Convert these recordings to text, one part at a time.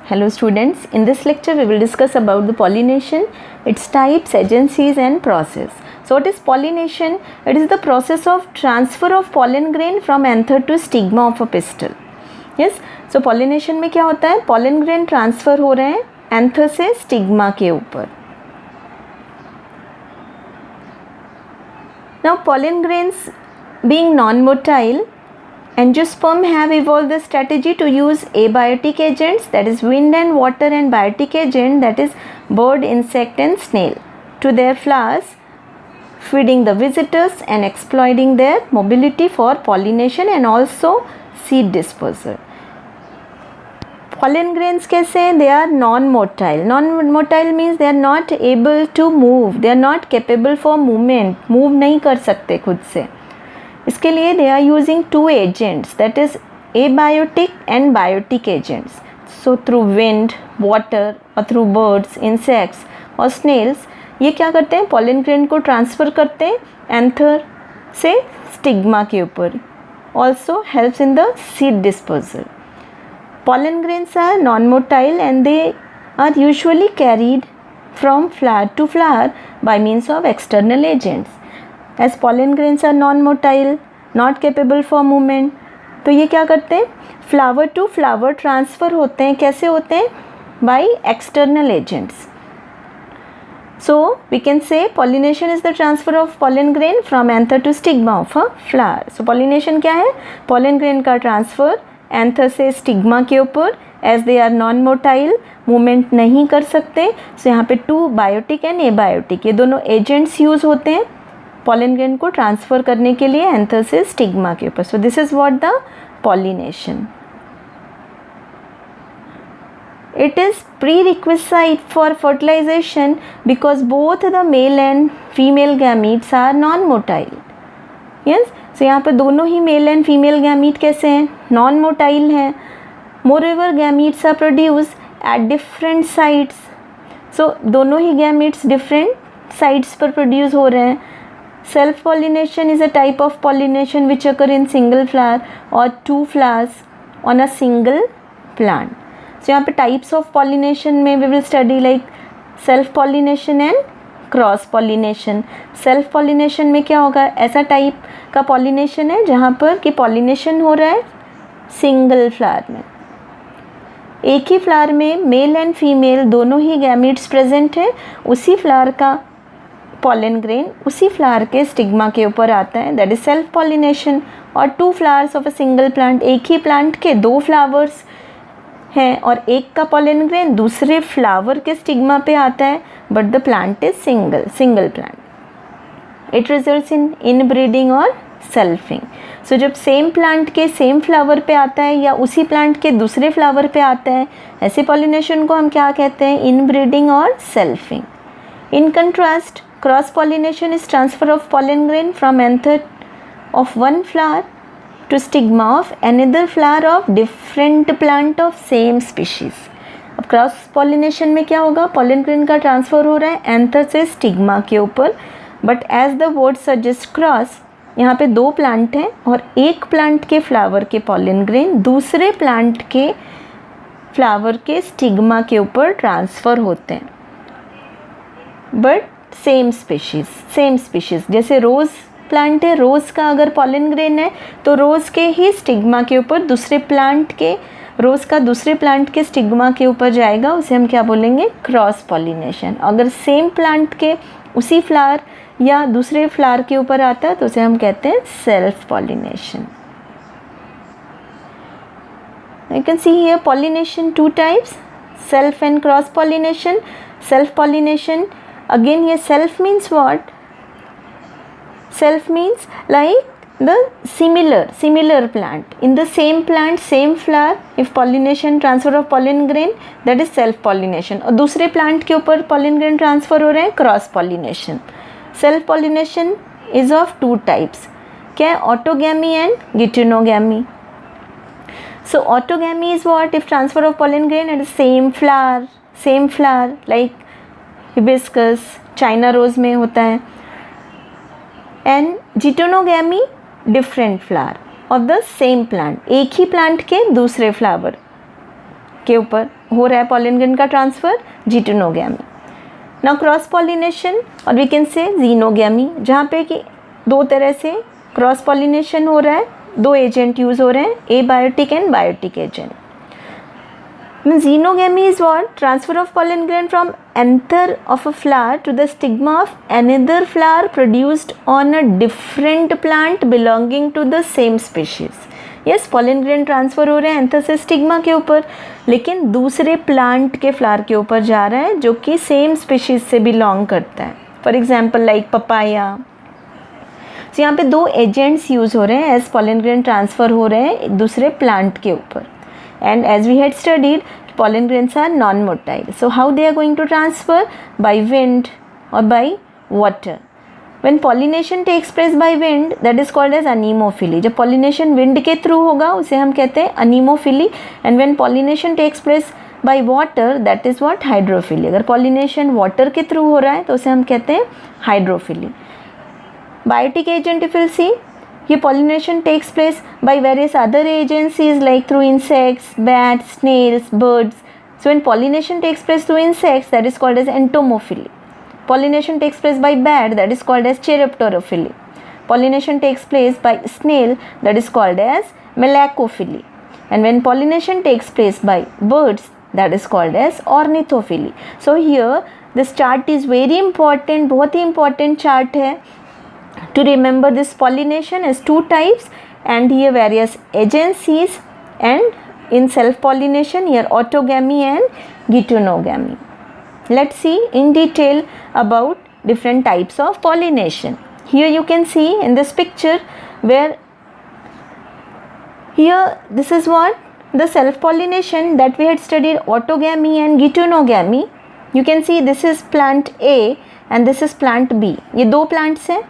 Hello students, in this lecture we will discuss about the pollination, its types, agencies and process. So what is pollination? It is the process of transfer of pollen grain from anther to stigma of a pistil. Yes, so pollination में क्या होता है? Pollen grain transfer हो रहे हैं anther से stigma के ऊपर. Now pollen grains being non-motile, angiosperm have evolved the strategy to use abiotic agents, that is wind and water, and biotic agent, that is bird, insect and snail, to their flowers, feeding the visitors and exploiting their mobility for pollination and also seed dispersal. Pollen grains कैसे हैं? They are non-motile. Non-motile means they are not able to move. They are not capable for movement. Move नहीं कर सकते खुद से. इसके लिए they are using two agents, that is abiotic and biotic agents. So through wind, water or through birds, insects और snails, ये क्या करते हैं? pollen grain को transfer करते हैं anther से stigma के ऊपर. Also helps in the seed dispersal. Pollen grains are non-motile and they are usually carried from flower to flower by means of external agents. As pollen grains are non-motile, not capable for movement, तो ये क्या करते हैं? Flower to flower transfer होते हैं. कैसे होते हैं? By external agents. So we can say pollination is the transfer of pollen grain from anther to stigma of a flower. So pollination क्या है? Pollen grain का transfer anther से stigma के ऊपर, as they are non-motile, movement नहीं कर सकते. So यहाँ पे two biotic and abiotic ये दोनों agents use होते हैं pollen grain को transfer करने के लिए anther से stigma के ऊपर. So this is what the pollination. It is prerequisite for fertilization because both the male and female gametes are non-motile. Yes, so यहाँ पे दोनों ही male and female gamete कैसे हैं? Non-motile हैं. Moreover, gametes are produced at different sites. So दोनों ही gametes different sites पर produce हो रहे हैं. Self pollination is a type of pollination which occur in single flower or two flowers on a single plant. So यहाँ पे types of pollination में we will study like self pollination and cross pollination. Self pollination में क्या होगा? ऐसा type का pollination है जहाँ पर कि पॉलिनेशन हो रहा है सिंगल फ्लावर में. एक ही फ्लावर में मेल एंड फीमेल दोनों ही गैमीट्स प्रेजेंट हैं. उसी फ्लावर का पॉलन ग्रेन उसी फ्लावर के स्टिग्मा के ऊपर आता है, दैट इज सेल्फ पॉलिनेशन. और two flowers of a single plant, एक ही प्लांट के दो फ्लावर्स हैं और एक का पॉलन ग्रेन दूसरे फ्लावर के स्टिग्मा पे आता है, but the plant is single plant. It results in inbreeding और सेल्फिंग. सो जब सेम प्लांट के सेम फ्लावर पे आता है या उसी प्लांट के दूसरे फ्लावर पे आता है, ऐसे पॉलिनेशन को हम क्या कहते हैं? इनब्रीडिंग और selfing. In contrast, cross pollination is transfer of pollen grain from anther of one flower to stigma of another flower of different plant of same species. अब क्रॉस पॉलिनेशन में क्या होगा? पॉलन ग्रेन का transfer हो रहा है anther से stigma के ऊपर, but as the word suggest cross, यहाँ पे दो प्लांट हैं और एक प्लांट के फ्लावर के पॉलन ग्रेन दूसरे प्लांट के फ्लावर के स्टिग्मा के ऊपर ट्रांसफ़र होते हैं, बट सेम स्पीशीज़. जैसे रोज़ प्लांट है, रोज़ का अगर पॉलन ग्रेन है तो रोज़ के ही स्टिग्मा के ऊपर दूसरे प्लांट के, रोज़ का दूसरे प्लांट के स्टिग्मा के ऊपर जाएगा, उसे हम क्या बोलेंगे? Cross pollination. अगर सेम प्लांट के उसी फ्लावर या दूसरे फ्लावर के ऊपर आता है तो उसे हम कहते हैं self pollination. You can see here pollination two types, self and cross pollination. Self pollination, again ये self means what? Self means like the similar plant. In the same plant, same flower, if pollination, transfer of pollen grain, that is self pollination. और दूसरे plant के ऊपर pollen grain transfer हो रहे हैं, cross pollination. Self pollination is of two types. क्या है? Autogamy and geitonogamy. So autogamy is what? If transfer of pollen grain at the same flower like hibiscus, China rose में होता है. And geitonogamy, different flower of the same plant, एक ही plant के दूसरे flower के ऊपर हो रहा है पॉलन ग्रेन का ट्रांसफ़र, जिटोनोगैमी। नाउ क्रॉस पॉलिनेशन और वी कैन से जीनोगैमी, जहाँ पे कि दो तरह से क्रॉस पॉलिनेशन हो रहा है, दो एजेंट यूज़ हो रहे हैं, abiotic and biotic agent. Xenogamy is what? Transfer of pollen grain from anther of a flower to the stigma of another flower produced on a different plant belonging to the same species. Yes, pollen grain transfer हो रहे हैं anther से stigma के ऊपर, लेकिन दूसरे plant के flower के ऊपर जा रहा है जो कि सेम स्पीशीज से बिलोंग करता है। For example like papaya. तो यहाँ पे दो एजेंट्स यूज़ हो रहे हैं एज pollen grain ट्रांसफ़र हो रहे हैं दूसरे प्लांट के ऊपर। And as we had studied, pollen grains are non-motile. So how they are going to transfer? By wind or by water. When pollination takes place by wind, that is called as anemophily. जब pollination wind के through होगा उसे हम कहते हैं anemophily. And when pollination takes place by water, that is what? Hydrophily. अगर pollination water के through हो रहा है तो उसे हम कहते हैं hydrophily. Biotic agent if we'll see, ये pollination takes place by various other agencies like through insects, bats, snails, birds. So when pollination takes place through insects, that is called as entomophily. Pollination takes place by bat, that is called as chiropterophily. Pollination takes place by snail, that is called as malacophily. And when pollination takes place by birds, that is called as ornithophily. So here this chart is very important, बहुत ही important chart है. To remember this pollination is two types and here various agencies, and in self pollination here autogamy and geitonogamy. Let's see in detail about different types of pollination. Here you can see in this picture where here this is what the self pollination that we had studied, autogamy and geitonogamy. You can see this is plant A and this is plant B. ये दो plants हैं.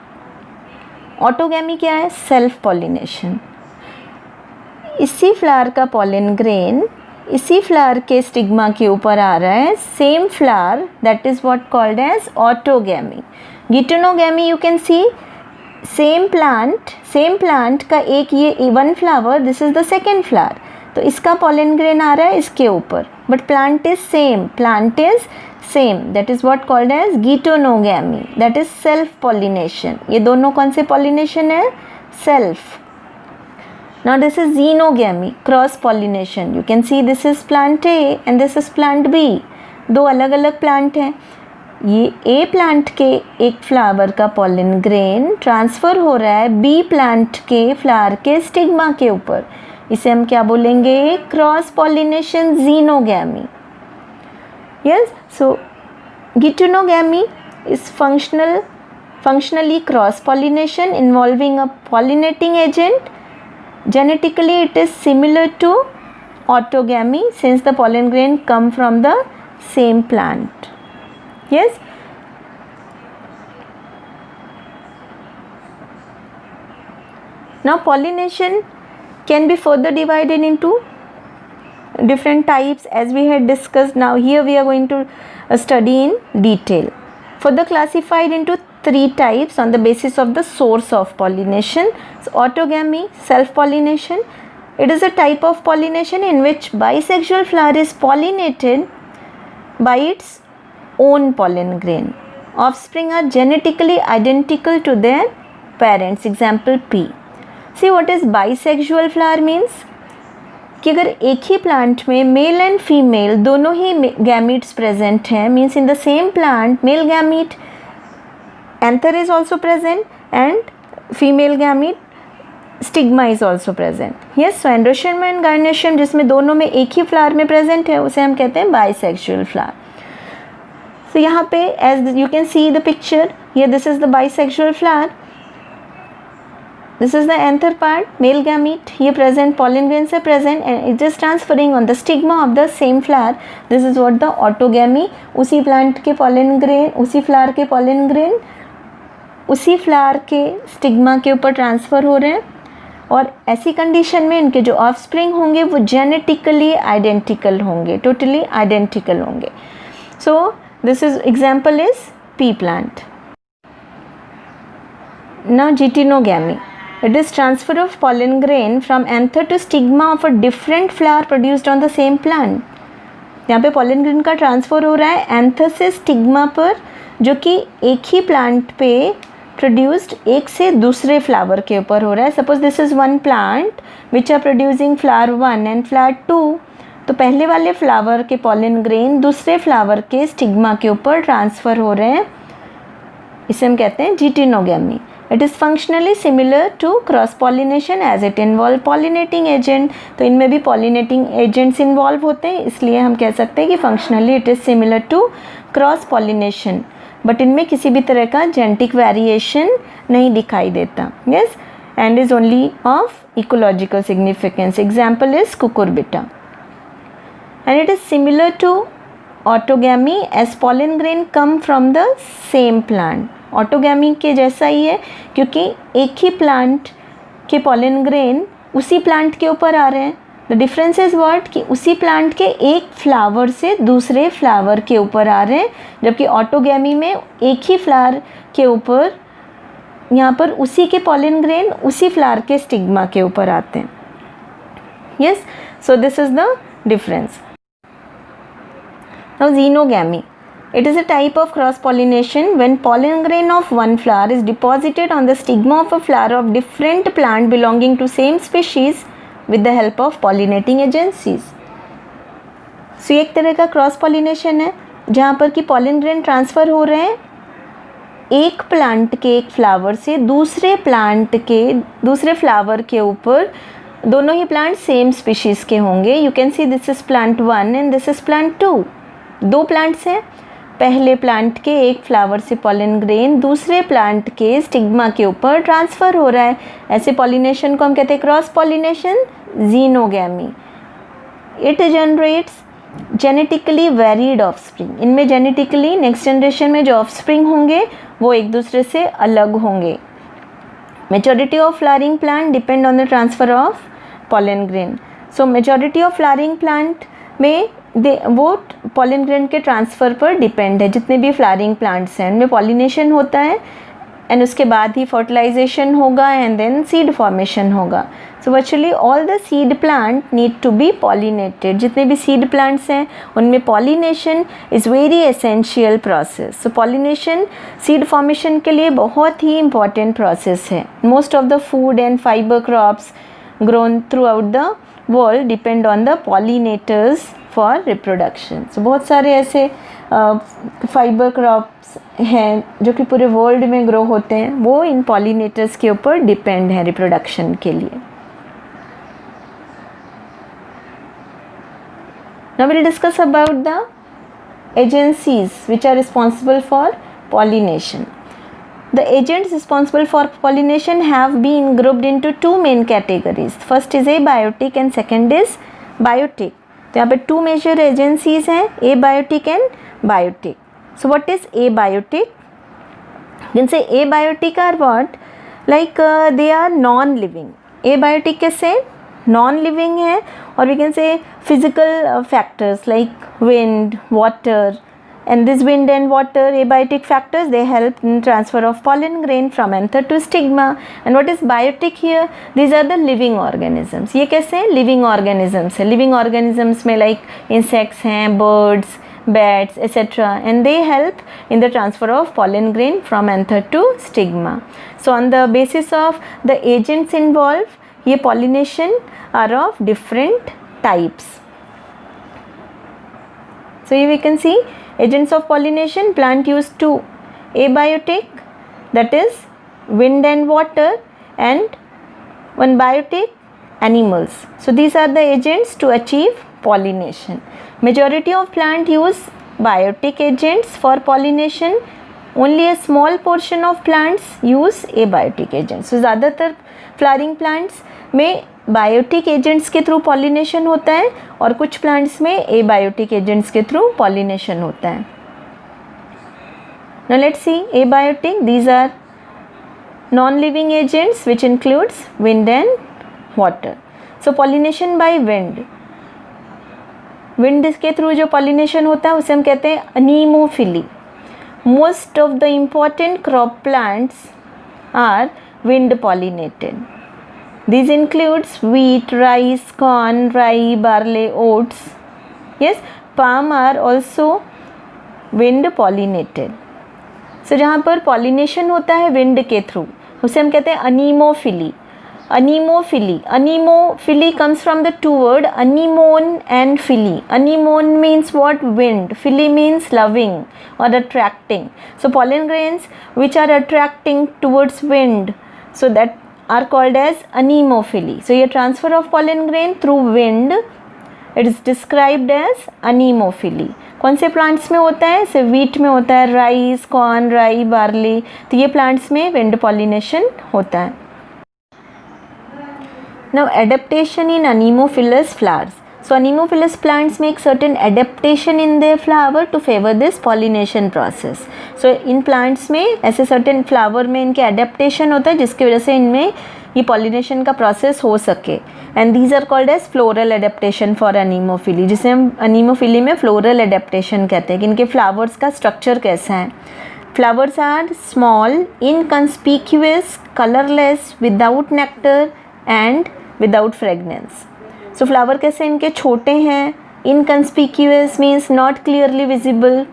Autogamy क्या है? Self pollination. इसी flower का pollen grain इसी flower के stigma के ऊपर आ रहा है, same flower, that is what called as autogamy. Geitonogamy you can see same plant का एक ये one flower, this is the second flower, तो इसका पॉलन ग्रेन आ रहा है इसके ऊपर, but plant is same, that is what called as geitonogamy, that is self pollination. ये दोनों कौन से pollination है? Self. Now this is xenogamy, cross pollination. You can see this is plant A and this is plant B. दो अलग अलग plant हैं. ये A प्लांट के एक फ्लावर का pollen grain ट्रांसफ़र हो रहा है B प्लांट के फ्लावर के स्टिग्मा के ऊपर. इसे हम क्या बोलेंगे? cross pollination xenogamy. Yes, so geitonogamy is functionally cross pollination involving a pollinating agent. Genetically it is similar to autogamy since the pollen grain come from the same plant. Yes. Now pollination can be further divided into different types as we had discussed. Now here we are going to study in detail. Further classified into three types on the basis of the source of pollination. So autogamy, self pollination, it is a type of pollination in which bisexual flower is pollinated by its own pollen grain. Offspring are genetically identical to their parents. Example P. See what is bisexual flower means? कि अगर एक ही plant में male and female दोनों ही gametes present हैं, means in the same plant male gamete anther is also present and female gamete stigma is also present. Yes, so androecium and gynoecium जिसमें दोनों में एक ही फ्लावर में प्रेजेंट है उसे हम कहते हैं बाइसेक्सुअल फ्लावर. सो यहाँ पे as you can see the picture here, this is the bisexual flower. This is the anther part, male gamete here present, pollen grains are present and it is transferring on the stigma of the same flower. This is what the autogamy. उसी plant के pollen grain, उसी flower के pollen grain उसी flower के stigma के ऊपर transfer हो रहे हैं और ऐसी condition में इनके जो offspring होंगे वो genetically identical होंगे, totally identical होंगे. So this is example is pea plant. Now geitonogamy. It is transfer of pollen grain from anther to stigma of a different flower produced on the same plant. यहाँ पे pollen grain का transfer हो रहा है anthers से stigma पर, जो कि एक ही प्लांट पे प्रोड्यूस्ड एक से दूसरे फ्लावर के ऊपर हो रहा है. Suppose this is one plant which are producing flower 1 and flower 2. तो पहले वाले फ्लावर के पॉलन ग्रेन दूसरे फ्लावर के स्टिग्मा के ऊपर ट्रांसफ़र हो रहे हैं. इसे हम कहते हैं geitonogamy. It is functionally similar to cross pollination as it involve pollinating agent. तो इनमें भी पॉलिनेटिंग एजेंट्स इन्वॉल्व होते हैं, इसलिए हम कह सकते हैं कि functionally it is similar to cross pollination. But इनमें किसी भी तरह का जेनेटिक वेरिएशन नहीं दिखाई देता. Yes, and is only of ecological significance. Example is cucurbita. And it is similar to autogamy as pollen grain come from the same plant. Autogamy के जैसा ही है, क्योंकि एक ही प्लांट के पॉलन ग्रेन उसी प्लांट के ऊपर आ रहे हैं. द डिफरेंस इज व्हाट, कि उसी प्लांट के एक फ्लावर से दूसरे फ्लावर के ऊपर आ रहे हैं, जबकि ऑटोगैमी में एक ही फ्लावर के ऊपर, यहाँ पर उसी के पॉलन ग्रेन उसी फ्लावर के स्टिग्मा के ऊपर आते हैं. Yes, so this is the difference. Now xenogamy. It is a type of cross pollination when pollen grain of one flower is deposited on the stigma of a flower of different plant belonging to same species with the help of pollinating agencies. So एक तरह का cross pollination है जहाँ पर कि pollen grain transfer हो रहे हैं एक प्लांट के एक फ्लावर से दूसरे प्लांट के दूसरे फ्लावर के ऊपर. दोनों ही प्लांट सेम स्पीशीज़ के होंगे. You can see this is plant 1 and this is plant 2. दो प्लांट्स हैं, पहले प्लांट के एक फ्लावर से पॉलन ग्रेन दूसरे प्लांट के स्टिग्मा के ऊपर ट्रांसफ़र हो रहा है. ऐसे पॉलिनेशन को हम कहते हैं cross pollination, xenogamy. It generates genetically varied offspring. इनमें जेनेटिकली नेक्स्ट जनरेशन में जो ऑफस्प्रिंग होंगे वो एक दूसरे से अलग होंगे. Majority of flowering plant depend on the transfer of pollen grain. So majority of flowering plant में वो पॉलन ग्रेन के ट्रांसफ़र पर डिपेंड है. जितने भी फ्लावरिंग प्लांट्स हैं उनमें पॉलिनेशन होता है एंड उसके बाद ही फर्टिलाइजेशन होगा एंड देन सीड फॉर्मेशन होगा. So virtually all the seed plant need to be pollinated. जितने भी सीड प्लांट्स हैं उनमें pollination is very essential process. So pollination seed formation के लिए बहुत ही इम्पॉर्टेंट प्रोसेस है. Most of the food and fibre crops grown throughout the world depend on the pollinators for reproduction. So बहुत सारे ऐसे फाइबर क्रॉप्स हैं जो कि पूरे वर्ल्ड में ग्रो होते हैं, वो इन पॉलिनेटर्स के ऊपर डिपेंड हैं रिप्रोडक्शन के लिए. Now we will discuss about the agencies which are responsible for pollination. The agents responsible for pollination have been grouped into two main categories. First is abiotic and second is biotic. तो यहाँ पे two major agencies हैं, abiotic and biotic. So what is abiotic? You can say abiotic are what? Like they are non-living. Abiotic कैसे? Non-living है, और we can say physical factors like wind, water, and this wind and water abiotic factors, they help in transfer of pollen grain from anther to stigma. And what is biotic here? These are the living organisms. ये कैसे हैं? living organisms है. living organisms में like insects हैं, birds, bats, etc. and they help in the transfer of pollen grain from anther to stigma. So on the basis of the agents involved, ये pollination are of different types. So here we can see agents of pollination. Plant use two: abiotic, that is wind and water, and one biotic, animals. So these are the agents to achieve pollination. Majority of plant use biotic agents for pollination. Only a small portion of plants use abiotic agents. So ज़्यादातर flowering plants में biotic agents के through pollination होता है और कुछ plants में abiotic agents के through pollination होता है. Now let's see abiotic. These are non-living agents which includes wind and water. So pollination by wind. Wind के थ्रू जो pollination होता है उसे हम कहते हैं anemophily. Most of the important crop plants are wind pollinated. These includes wheat, rice, corn, rye, barley, oats. Yes, palm are also wind pollinated. So जहाँ पर pollination होता है wind के through, उसे हम कहते हैं anemophily. Anemophily comes from the two words anemone and phily. Anemone means what? Wind. Phily means loving or attracting. So pollen grains which are attracting towards wind, so that are called as anemophily. So ये transfer of pollen grain through wind, it is described as anemophily. कौन से plants में होता है? से wheat में होता है, राइस, कॉर्न, राई, बार्ली, तो ये प्लांट्स में विंड पॉलिनेशन होता है. Now adaptation in anemophilous flowers. So anemophilous plants make certain adaptation in their flower to favor this pollination process. So in plants में ऐसे certain flower में इनके adaptation होता है जिसकी वजह से इनमें ये pollination का process हो सके. And these are called as floral adaptation for anemophily, जिसे हम anemophily में floral adaptation कहते हैं कि इनके flowers का structure कैसा है. Flowers are small, inconspicuous, colorless, without nectar and without fragrance. So flower कैसे इनके छोटे हैं, inconspicuous means not clearly visible,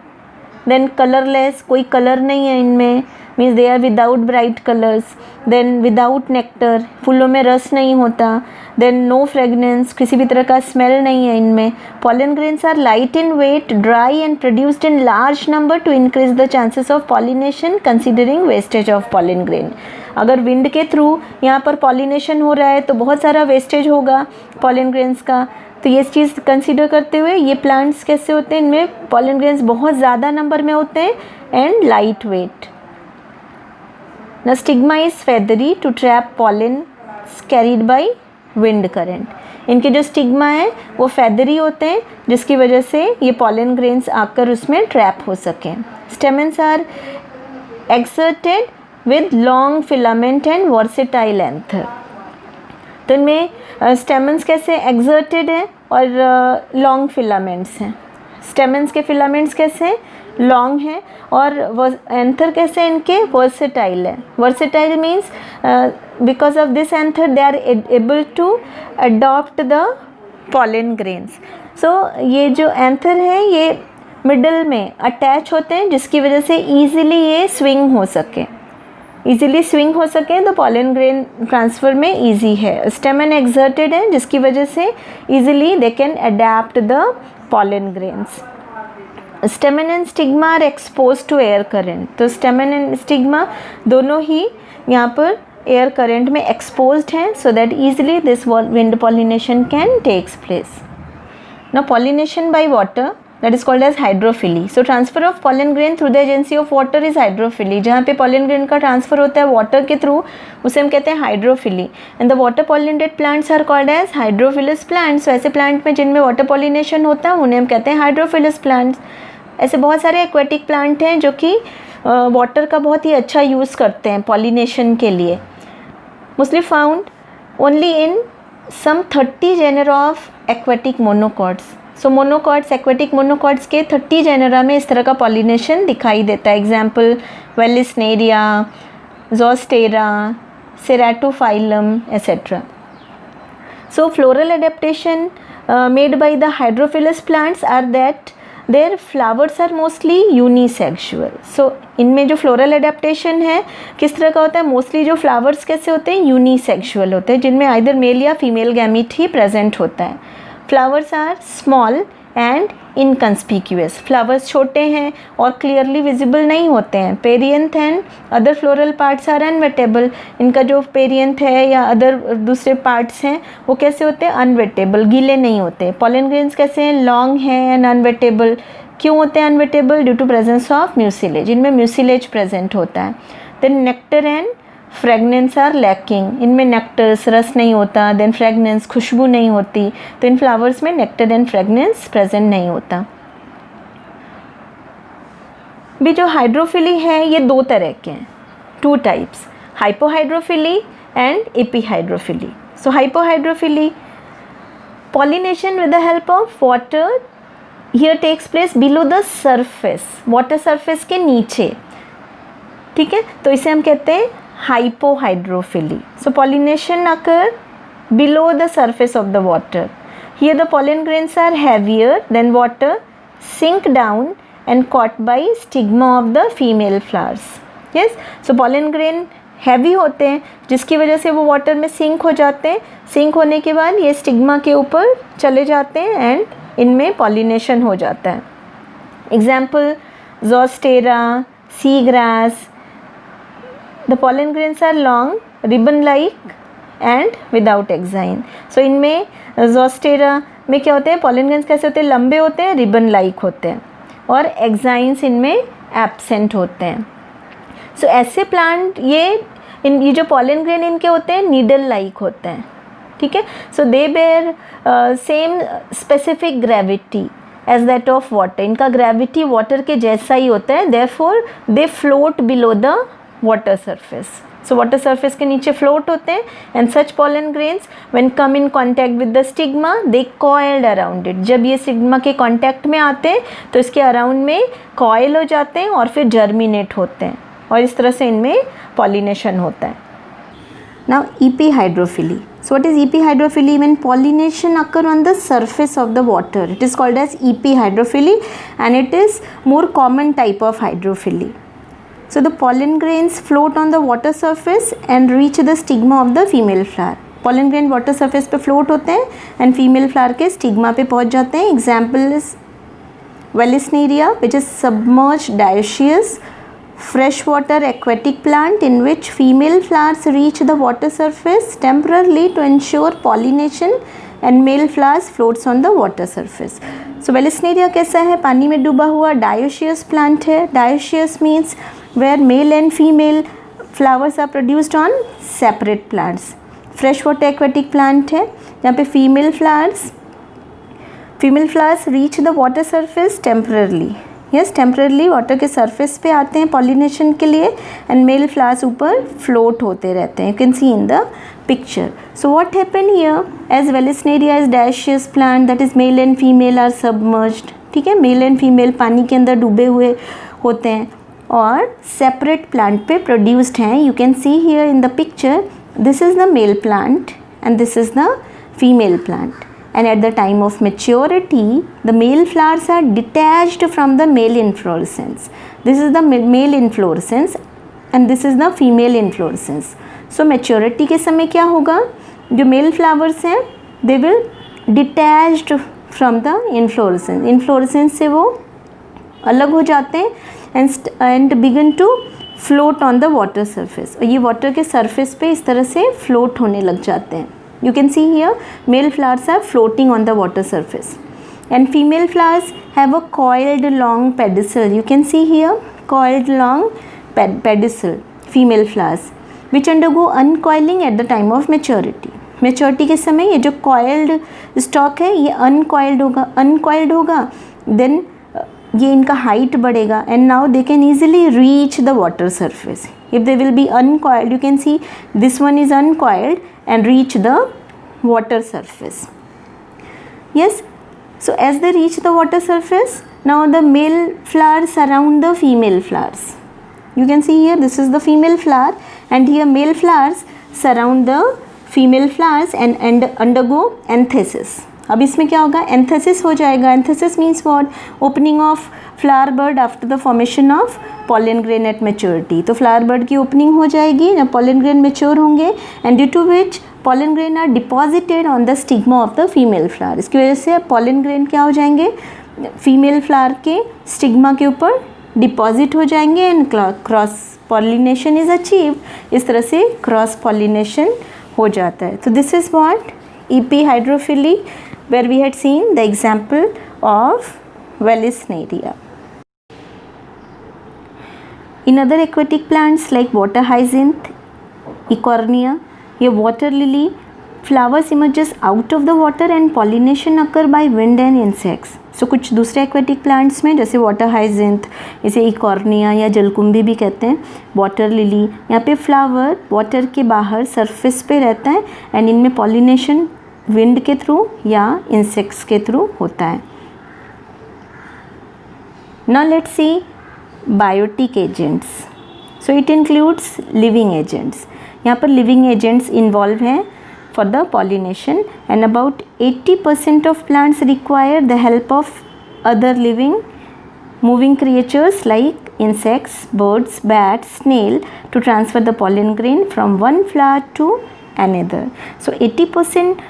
then colorless, कोई color नहीं है इनमें, means they are without bright colors, then without nectar, फूलों में रस नहीं होता, then no fragrance, किसी भी तरह का smell नहीं है इनमें. Pollen grains are light in weight, dry and produced in large number to increase the chances of pollination considering wastage of pollen grain. अगर विंड के थ्रू यहाँ पर पॉलिनेशन हो रहा है तो बहुत सारा वेस्टेज होगा पॉलन ग्रेन्स का, तो ये चीज़ कंसीडर करते हुए ये प्लांट्स कैसे होते हैं, इनमें पॉलन ग्रेन्स बहुत ज़्यादा नंबर में होते हैं एंड लाइट वेट. न stigma is feathery to trap pollen carried by wind current. इनके जो स्टिग्मा है वो फेदरी होते हैं जिसकी वजह से ये पॉलन ग्रेन्स आकर उसमें ट्रैप हो सकें. Stamens are exerted with long filament and versatile anther. तो इनमें स्टेमन्स कैसे एक्सर्टेड हैं और लॉन्ग फिलामेंट्स हैं. स्टेमन्स के फिलामेंट्स कैसे लॉन्ग हैं और एंथर कैसे इनके वर्सेटाइल है. Versatile means because of this anther they are able to adopt the pollen grains. So ये जो एंथर है ये मिडल में अटैच होते हैं जिसकी वजह से ईजिली ये स्विंग हो सके. इजीली स्विंग हो सके तो पॉलन ग्रेन ट्रांसफ़र में इजी है. स्टेमन एक्सर्टेड है जिसकी वजह से easily they can adapt the pollen grains. Stamen and stigma are expose to air current. तो स्टेमन एंड स्टिग्मा दोनों ही यहाँ पर एयर करंट में एक्सपोज्ड हैं so that easily this wind pollination can takes place. Now pollination by water, that is called as hydrophily. So transfer of pollen grain through the agency of water is hydrophily. जहाँ पे pollen grain का transfer होता है water के through उसे हम कहते हैं hydrophily. And the water pollinated plants are called as hydrophilous plants. So ऐसे plant में जिनमें water pollination होता है उन्हें हम कहते हैं hydrophilous plants. ऐसे बहुत सारे aquatic plant हैं जो कि water का बहुत ही अच्छा use करते हैं pollination के लिए. Mostly found only in some 30 genera of aquatic monocots. So monocots, aquatic monocots के 30 जेनरा में इस तरह का पॉलिनेशन दिखाई देता है. Example Vallisneria, Zostera, Ceratophyllum etcetera. So floral adaptation made by the hydrophilous plants are that their flowers are mostly unisexual. So इनमें जो फ्लोरल एडेप्टेशन है किस तरह का होता है, मोस्टली जो फ्लावर्स कैसे होते हैं, यूनिसेक्सुअल होते हैं जिनमें आइदर मेल या फीमेल गैमीट ही प्रेजेंट होता है. Flowers are small and inconspicuous. Flowers छोटे हैं और क्लियरली विजिबल नहीं होते हैं. Perianth and other floral parts are unwettable. इनका जो पेरियंथ है या अदर दूसरे पार्ट्स हैं वो कैसे होते हैं, अनवेटेबल, गीले नहीं होते. पॉलन ग्रेन्स कैसे हैं, लॉन्ग हैं एंड अनवेटेबल. क्यों होते हैं unwettable, due to presence of mucilage. इनमें म्यूसिलेज प्रेजेंट होता है. Then nectar and fragrance are lacking. इनमें नेक्टर्स, रस नहीं होता. देन फ्रेगनेंस, खुशबू नहीं होती. तो इन फ्लावर्स में नेक्टर एंड फ्रेगनेंस प्रेजेंट नहीं होता. भी जो हाइड्रोफिली है ये दो तरह के हैं, 2 types, hypohydrophily and epihydrophily. So hypohydrophily, pollination with the help of water here takes place below the surface, water surface के नीचे. ठीक है, तो इसे हम कहते हैं hypohydrophily. So pollination occur below the surface of the water. Here the pollen grains are heavier than water sink down and caught by stigma of the female flowers. Yes, so pollen grain heavy होते हैं जिसकी वजह से वो water में sink हो जाते हैं. सिंक होने के बाद ये स्टिग्मा के ऊपर चले जाते हैं एंड इनमें पॉलिनेशन हो जाता है. Example Zostera, sea grass. The pollen grains are long, ribbon like and without exine. So इनमें ज़ोस्टेरा में क्या होते हैं, pollen grains कैसे होते हैं, लंबे होते हैं, रिबन लाइक होते हैं, और एक्साइन्स इनमें एब्सेंट होते हैं. सो ऐसे प्लांट ये जो pollen grain इनके होते हैं नीडल लाइक होते हैं. ठीक है. So they bear same specific gravity as that of water. इनका ग्रेविटी वाटर के जैसा ही होता है. Therefore they float below the water surface. So water surface के नीचे फ्लोट होते हैं and such pollen grains when come in contact with the stigma they coiled around it. जब ये स्टिग्मा के कॉन्टैक्ट में आते हैं तो इसके अराउंड में कॉइल हो जाते हैं और फिर जर्मिनेट होते हैं और इस तरह से इनमें पॉलिनेशन होता है. Now epihydrophily. So what is epihydrophily? When pollination occur on the surface of the water, it is called as epihydrophily and it is more common type of hydrophily. So the pollen grains float on the water surface and reach the stigma of the female flower. Pollen grain water surface पे float होते हैं and female flower के stigma पे पहुँच जाते हैं. Example is Vallisneria, which is submerged dioecious freshwater aquatic plant in which female flowers reach the water surface temporarily to ensure pollination and male flowers floats on the water surface. So Vallisneria कैसा है, पानी में डूबा हुआ dioecious plant है. Dioecious means where male and female flowers are produced on separate plants. Freshwater aquatic plant है जहाँ पे female flowers reach the water surface temporarily. Yes, temporarily water के surface पे आते हैं pollination के लिए and male flowers ऊपर float होते रहते हैं. You can see in the picture. So what happened here, as Vallisneria is dioecious plant, that is male and female are submerged. ठीक है, male and female पानी के अंदर डूबे हुए होते हैं और separate plant पे produced हैं. You can see here in the picture, this is the male plant and this is the female plant. And at the time of maturity, the male flowers are detached from the male inflorescence. This is the male inflorescence and this is the female inflorescence. So maturity के समय क्या होगा, जो male flowers हैं they will detached from the inflorescence. inflorescence से वो अलग हो जाते हैं and begin to float on the water surface. और ये water के surface पे इस तरह से float होने लग जाते हैं. You can see here male flowers are floating on the water surface and female flowers have a coiled long pedicel. You can see here coiled long pedicel female flowers which undergo uncoiling at the time of maturity. Maturity के समय ये जो coiled stalk है ये uncoiled होगा then ये इनका height बढ़ेगा and now they can easily reach the water surface. If they will be uncoiled, you can see this one is uncoiled and reach the water surface. Yes, so as they reach the water surface, now the male flowers surround the female flowers. You can see here this is the female flower and here male flowers surround the female flowers and undergo anthesis. अब इसमें क्या होगा, anthesis हो जाएगा. Anthesis means what, opening of flower bud after the formation of pollen grain at maturity. तो flower bud की opening हो जाएगी जब pollen grain मेच्योर होंगे and due to which pollen grain are deposited on the stigma of the female flower. इसकी वजह से pollen grain क्या हो जाएंगे, फीमेल फ्लावर के स्टिग्मा के ऊपर डिपॉजिट हो जाएंगे and cross pollination is achieve. इस तरह से क्रॉस पॉलिनेशन हो जाता है. तो this is what epihydrophily, where we had seen the example of Vallisneria. In other aquatic plants like water hyacinth, Eichhornia, here water lily, flowers emerges out of the water and pollination occur by wind and insects. So कुछ दूसरे aquatic plants में जैसे water hyacinth, इसे Eichhornia या जलकुंभी भी कहते हैं, water lily, यहाँ पे flower water के बाहर surface पे रहता है and इनमें pollination विंड के थ्रू या इंसेक्ट्स के थ्रू होता है. Now let's see biotic agents. So it includes living agents. यहाँ पर लिविंग एजेंट्स इन्वॉल्व हैं for the pollination and about 80% of plants require the help of other living moving creatures like insects, birds, bats, snail to transfer the pollen grain from one flower to another. So 80%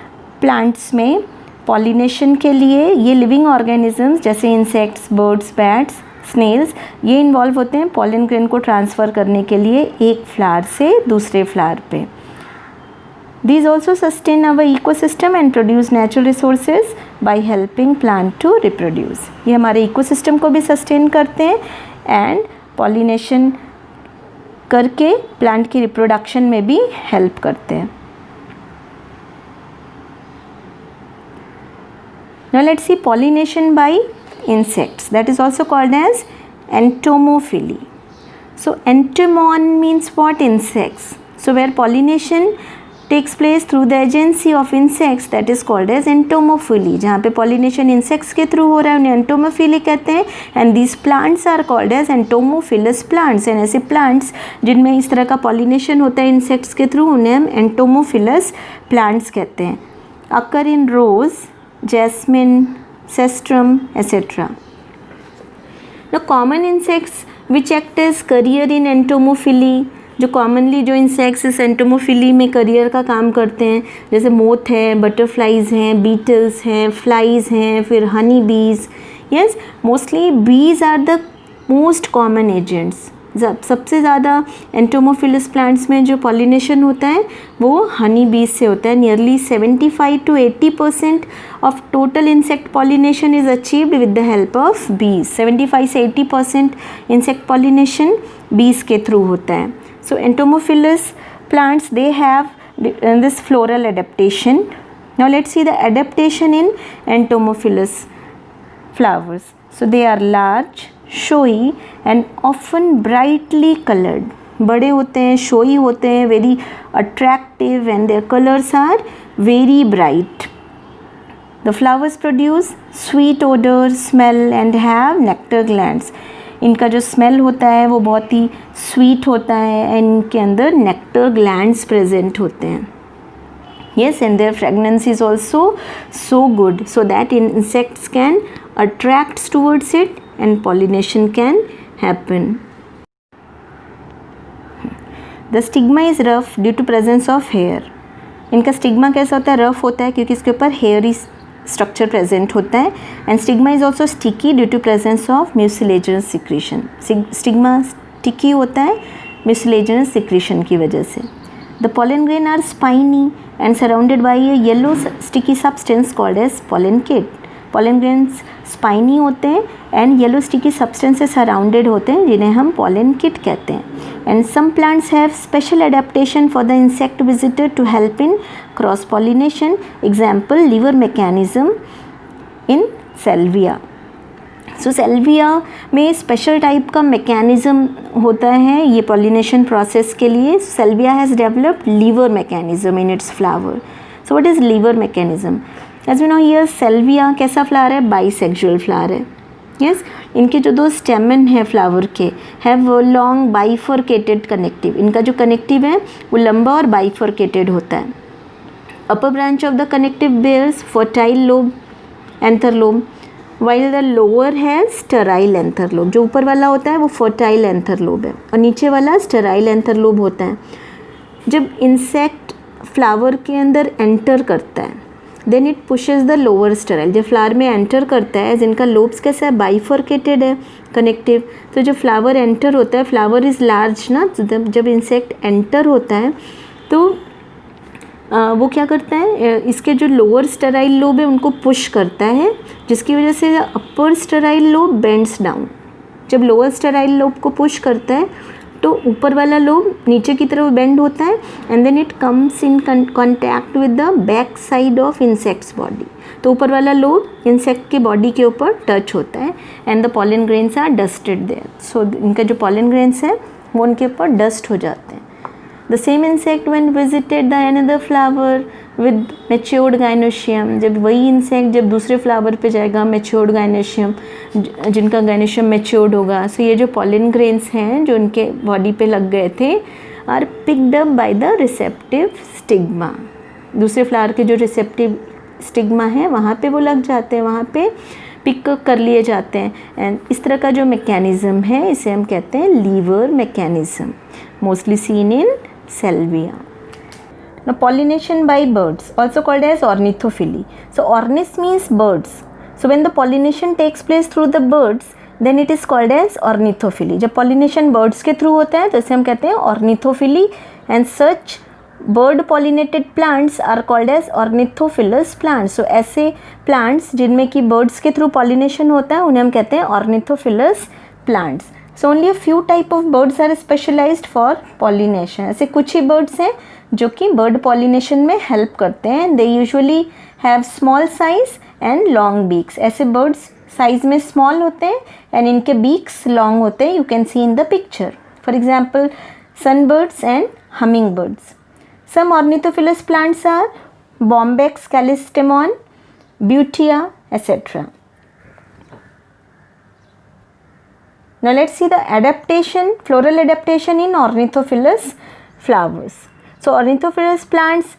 plants में pollination के लिए ये living organisms जैसे insects, birds, bats, snails ये involve होते हैं pollen grain को transfer करने के लिए एक flower से दूसरे flower पे. These also sustain our ecosystem and produce natural resources by helping plant to reproduce. ये हमारे ecosystem को भी sustain करते हैं and pollination करके plant की reproduction में भी help करते हैं. Now let's see pollination by insects, that is also called as entomophily. So entomon means what? Insects. So where pollination takes place through the agency of insects, that is called as entomophily. जहाँ पे pollination insects के through हो रहा है उन्हें entomophily कहते हैं. And these plants are called as entomophilous plants. and ऐसे plants जिनमें इस तरह का pollination होता है insects के through उन्हें हम entomophilous plants कहते हैं. occur in rose, jasmine, cestrum, etc. Now common insects which act as carrier in entomophily, जो कॉमनली जो इंसेक्ट्स इस एंटोमोफिली में करियर का काम करते हैं जैसे मोथ है, बटरफ्लाइज हैं, बीटल्स हैं, फ्लाइज हैं, फिर honey bees. Yes, mostly bees are the most common agents. सबसे ज़्यादा एंटोमोफिलस प्लांट्स में जो पॉलिनेशन होता है वो हनी बीज से होता है. Nearly 75 to 80% of total insect pollination is achieved with the help of बीज. 75 से 80% इंसेक्ट पॉलिनेशन बीज के थ्रू होता है. So entomophilous plants, they have this floral adaptation. Now let's see the adaptation in entomophilous flowers. So they are large, showy and often brightly colored. बड़े होते हैं, showy होते हैं, very attractive and their colors are very bright. The flowers produce sweet odor, smell and have nectar glands. इनका जो smell होता है वो बहुत ही स्वीट होता है एंड इनके अंदर नेक्टर ग्लैंड्स प्रेजेंट होते हैं. Yes, and their fragrance is also so good so that insects can attract towards it and pollination can happen. The stigma is rough due to presence of hair. इनका stigma कैसा होता है? Rough होता है क्योंकि इसके ऊपर हेयर स्ट्रक्चर प्रेजेंट होता है. And stigma is also sticky due to presence of mucilaginous secretion. Stigma sticky होता है म्यूसिलेजिनस सिक्रीशन की वजह से. The pollen grain are spiny and surrounded by a yellow sticky substance called as pollen kit. Pollen grains spiny होते हैं and yellow sticky substance से surrounded होते हैं जिन्हें हम पॉलन किट कहते हैं. And some plants have special adaptation for the insect visitor to help in cross pollination. Example liver mechanism इन सेल्विया. सो सेल्विया में स्पेशल टाइप का मैकेनिज्म होता है ये पॉलिनेशन प्रोसेस के लिए. Salvia has developed lever mechanism in its flower. So what is lever mechanism? As we know here salvia कैसा flower है? Bisexual flower है. यस, इनके जो दो स्टेमन है फ्लावर के हैव लॉन्ग बाइफर्केटेड कनेक्टिव. इनका जो कनेक्टिव है वो लंबा और बाइफर्केटेड होता है. Upper branch of the connective bears fertile lobe, anther lobe, while the lower है स्टेराइल एंथर लोब. जो ऊपर वाला होता है वो फर्टाइल एंथर लोब है और नीचे वाला स्टेराइल एंथर लोब होता है. जब इंसेक्ट फ्लावर के अंदर एंटर करता है then it pushes the lower sterile. जब फ्लावर में एंटर करता है जिनका लोब्स कैसा है? बाइफर्केटेड है कनेक्टिव. तो जब फ्लावर एंटर होता है, फ्लावर इज़ लार्ज ना, जब इंसेक्ट एंटर होता है तो वो क्या करता है? इसके जो लोअर स्टेराइल लोब है उनको पुश करता है जिसकी वजह से अपर स्टेराइल लोब बेंड्स डाउन. जब लोअर स्टेराइल लोब को पुश करता है तो ऊपर वाला लोब नीचे की तरफ बेंड होता है and then it comes in contact with the back side of insects body. तो ऊपर वाला लोब इंसेक्ट के बॉडी के ऊपर टच होता है and the pollen grains are dusted there. So इनका जो पॉलन ग्रेन्स है वो उनके ऊपर डस्ट हो जाते हैं. The same insect when visited the another flower with matured gynoecium. जब वही इंसेक्ट जब दूसरे फ्लावर पे जाएगा मैच्योर्ड गाइनोशियम, जिनका गाइनोशियम मैच्योर्ड होगा, सो ये जो पॉलन ग्रेन्स हैं जो उनके बॉडी पे लग गए थे are picked up by the receptive stigma. दूसरे फ्लावर के जो रिसेप्टिव स्टिग्मा है वहाँ पे वो लग जाते हैं, वहाँ पे पिक कर लिए जाते हैं। एंड इस तरह का जो मैकेनिज़्म है इसे हम कहते हैं lever mechanism, mostly seen in salvia. Now pollination by birds, also called as ornithophilia. So ornis means birds. So when the pollination takes place through the birds, then it is called as ornithophilia. जब pollination birds के through होता है तो इसे हम कहते हैं ornithophilia, and such bird pollinated plants are called as ornithophilous plants. So ऐसे plants जिनमें कि birds के through pollination होता है उन्हें हम कहते हैं ornithophilous plants. So only a few type of birds are specialized for pollination. ऐसे कुछ ही birds हैं जो कि बर्ड पॉलिनेशन में हेल्प करते हैं। They usually have small size and long beaks. ऐसे बर्ड्स साइज में स्मॉल होते हैं एंड इनके बीक्स लॉन्ग होते हैं। You can see in the picture, for example sunbirds and humming birds. Some ornithophilous plants are Bombax Callistemon, Butea etcetera. Now let's see the adaptation, floral adaptation in ornithophilous flowers. So ornithophilous plants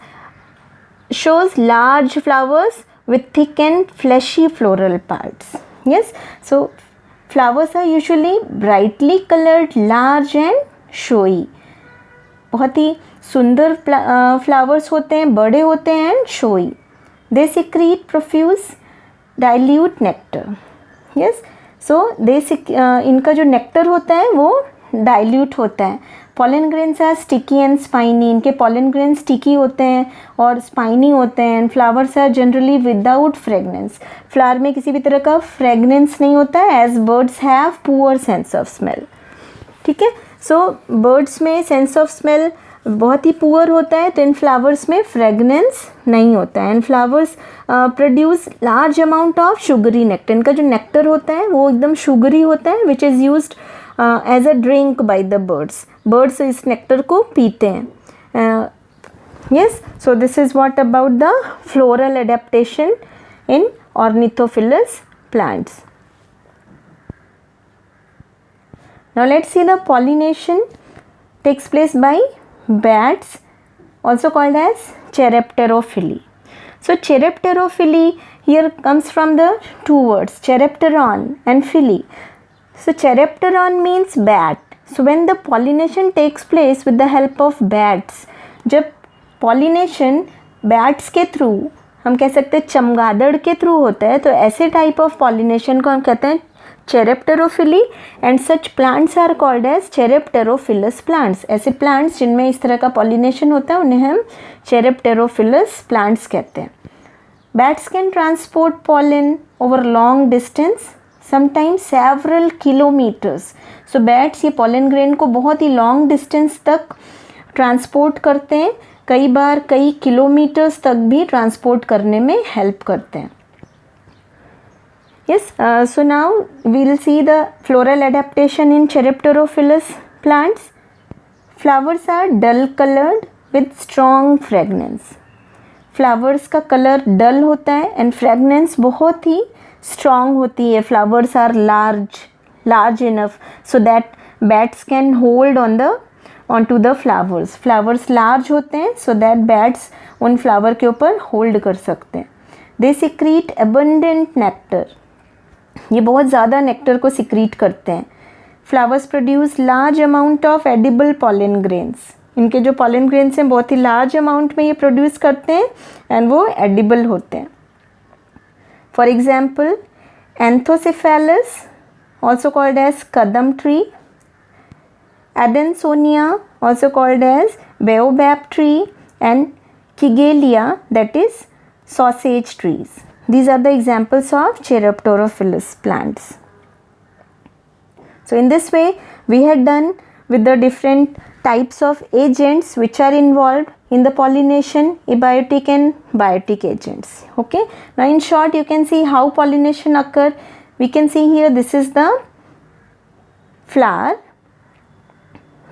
shows large flowers with thick and fleshy floral parts. Yes, so flowers are usually brightly colored, large and showy. बहुत ही सुंदर flowers होते हैं, बड़े होते हैं and showy. They secrete profuse dilute nectar. Yes, so they इनका जो nectar होता है वो डाइल्यूट होता है। Pollen grains are sticky and spiny. इनके पॉलन ग्रेन स्टिकी होते हैं और स्पाइनी होते हैं। And flowers are generally without fragrance. Flower में किसी भी तरह का फ्रेगनेंस नहीं होता है, as birds have poor sense of smell. ठीक है, सो बर्ड्स में सेंस ऑफ स्मेल बहुत ही पुअर होता है, तो इन फ्लावर्स में फ्रेगनेंस नहीं होता है। And flowers produce large amount of sugary nectar. इनका जो नेक्टर होता है वो एकदम शुगरी होता है, which is used as a drink by the birds. Birds इस नेक्टर को पीते हैं। Yes, so this is what about the floral adaptation in ornithophilous plants. Now let's see the pollination takes place by bats, also called as Cheiropterophily. So Cheiropterophily here comes from the two words Cheiropteron and phily. So Cheiropteron means bat. So when the pollination takes place with the help of bats, जब pollination bats के through, हम कह सकते हैं चमगादड़ के through होता है, तो ऐसे टाइप ऑफ पॉलिनेशन को हम कहते हैं Cheiropterophily, and such plants are called as Cheiropterophilous plants. ऐसे plants जिनमें इस तरह का pollination होता है उन्हें हम Cheiropterophilous plants कहते हैं। Bats can transport pollen over long distance, sometimes several kilometers. So bats ये pollen grain को बहुत ही long distance तक transport करते हैं, कई बार कई किलोमीटर्स तक भी ट्रांसपोर्ट करने में हेल्प करते हैं। Yes, so now we will see the floral adaptation in Cheiropterophilous plants. Flowers are dull colored with strong fragrance. Flowers का कलर डल होता है एंड फ्रेगनेंस बहुत ही strong होती है. Flowers are large enough so that bats can hold onto the flowers. Flowers large होते हैं so that bats उन flower के ऊपर hold कर सकते हैं. They secrete abundant nectar. ये बहुत ज़्यादा नेक्टर को सिक्रीट करते हैं. Flowers produce large amount of edible pollen grains. इनके जो पॉलन ग्रेन्स हैं बहुत ही लार्ज अमाउंट में ये प्रोड्यूस करते हैं एंड वो एडिबल होते हैं. For example Anthocephalus, also called as Kadam tree, Adansonia, also called as baobab tree, and Kigelia, that is sausage trees. These are the examples of Cheiropterophilous plants. So in this way we had done with the different types of agents which are involved in the pollination, abiotic and biotic agents. Okay. Now in short you can see how pollination occur. We can see here this is the flower.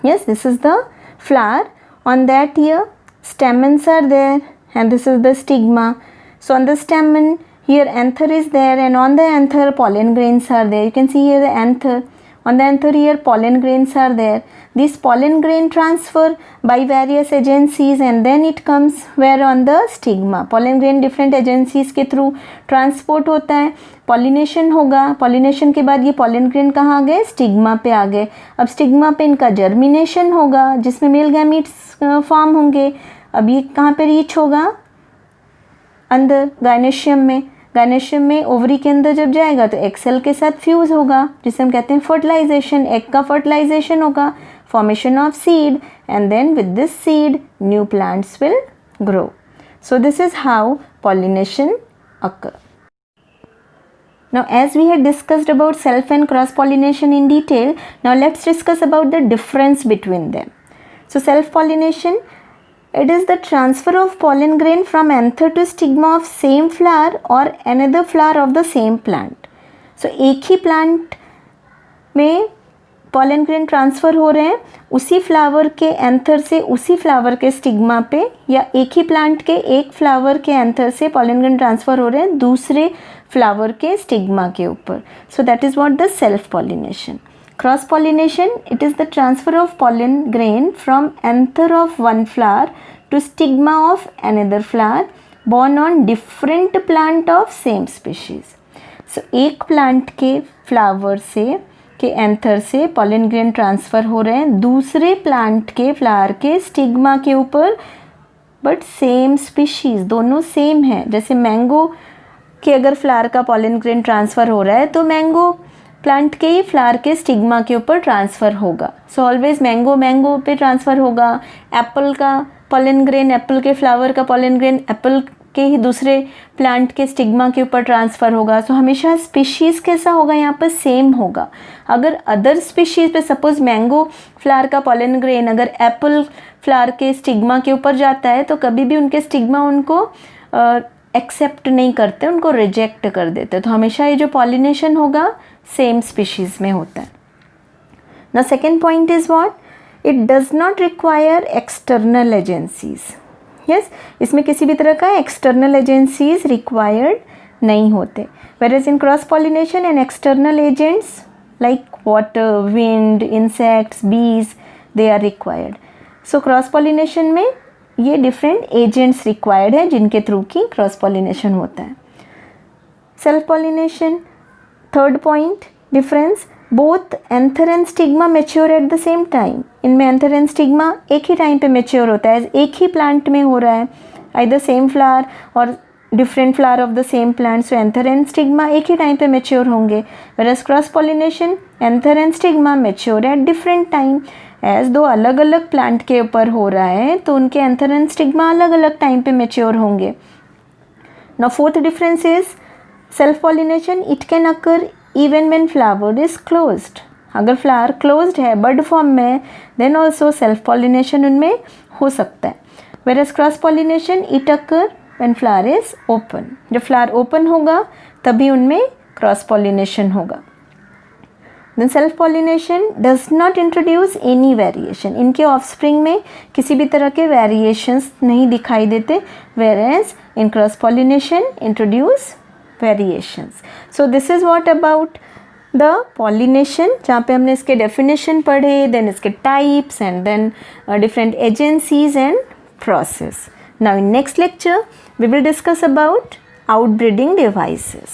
Yes, this is the flower. On that here stamens are there and this is the stigma. So on the stamen here anther is there and on the anther pollen grains are there. You can see here the anther. On the anther here pollen grains are there. This pollen grain transfer by various agencies and then it comes where on the stigma. Pollen grain different agencies के through transport होता है, pollination होगा, pollination के बाद ये pollen grain कहाँ आ गए, stigma पे आ गए. अब स्टिग्मा पे इनका germination होगा जिसमें मेल गैमीट्स फॉर्म होंगे. अब ये कहाँ पे रीच होगा, अंदर गायनेशियम में. गायनेशियम में ओवरी के अंदर जब जाएगा तो एग सेल के साथ फ्यूज़ होगा जिसे हम कहते हैं फर्टिलाइजेशन. एग का फर्टिलाइजेशन होगा, formation of seed, and then with this seed new plants will grow. So this is how pollination occur. Now as we had discussed about self and cross pollination in detail, now let's discuss about the difference between them. So self pollination, it is the transfer of pollen grain from anther to stigma of same flower or another flower of the same plant. So एक ही plant में pollen grain transfer हो रहे हैं, उसी flower के anther से उसी flower के स्टिग्मा पे, या एक ही प्लांट के एक फ्लावर के एंथर से पॉलन ग्रेन ट्रांसफ़र हो रहे हैं दूसरे फ्लावर के स्टिग्मा के ऊपर. So that is what the self pollination. Cross pollination, it is the transfer of pollen grain from anther of one flower to stigma of another flower borne on different plant of same species. So एक plant के flower से के anther से pollen grain transfer हो रहे हैं दूसरे plant के फ्लावर के स्टिग्मा के ऊपर, बट सेम स्पीशीज़, दोनों सेम हैं. जैसे मैंगो के अगर फ्लावर का पॉलन ग्रेन ट्रांसफ़र हो रहा है तो मैंगो प्लांट के ही फ्लावर के स्टिग्मा के ऊपर ट्रांसफ़र होगा. सो ऑलवेज मैंगो पे ट्रांसफ़र होगा. एप्पल का पॉलन ग्रेन, एप्पल के फ्लावर का पॉलन ग्रेन एप्पल के ही दूसरे प्लांट के स्टिग्मा के ऊपर ट्रांसफ़र होगा. सो हमेशा स्पीशीज़ कैसा होगा, यहाँ पर सेम होगा. अगर अदर स्पीशीज़ पे सपोज़ मैंगो फ्लावर का पॉलन ग्रेन अगर एप्पल फ्लावर के स्टिग्मा के ऊपर जाता है तो कभी भी उनके स्टिग्मा उनको एक्सेप्ट नहीं करते, उनको रिजेक्ट कर देते. तो हमेशा ये जो पॉलिनेशन होगा सेम स्पीशीज़ में होता है. ना second point is what, it does not require external agencies. Yes, इसमें किसी भी तरह का एक्सटर्नल एजेंसीज रिक्वायर्ड नहीं होते. Where is in cross pollination and external agents like water, wind, insects, bees, they are required. So cross pollination में ये different agents required है जिनके थ्रू की क्रॉस पॉलिनेशन होता है. Self pollination, third point difference, both anther and stigma mature at the same time. इनमें anther and stigma एक ही टाइम पे मेच्योर होता है, एक ही प्लांट में हो रहा है, आइदर सेम फ्लावर और different flower of the same plant. So anther and stigma एक ही टाइम पे मेच्योर होंगे. Whereas cross pollination, anther and stigma mature at different time. As दो अलग अलग प्लांट के ऊपर हो रहा है तो उनके एंथर एंड स्टिग्मा अलग अलग टाइम पे मेच्योर होंगे. Now fourth difference is self pollination, it can occur even when flower is closed. अगर फ्लावर क्लोज्ड है बड फॉर्म में देन ऑल्सो सेल्फ पॉलिनेशन उनमें हो सकता है. Whereas cross pollination it occur when flower is open. जब flower open होगा तभी उनमें क्रॉस पॉलिनेशन होगा. Then self pollination does not introduce any variation. इनके ऑफस्प्रिंग में किसी भी तरह के वेरिएशंस नहीं दिखाई देते. Whereas in cross pollination introduce variations. So this is what about the pollination, जहाँ पे हमने इसके डेफिनेशन पढ़े, देन इसके types and then different agencies and process. Now in next lecture we will discuss about outbreeding devices.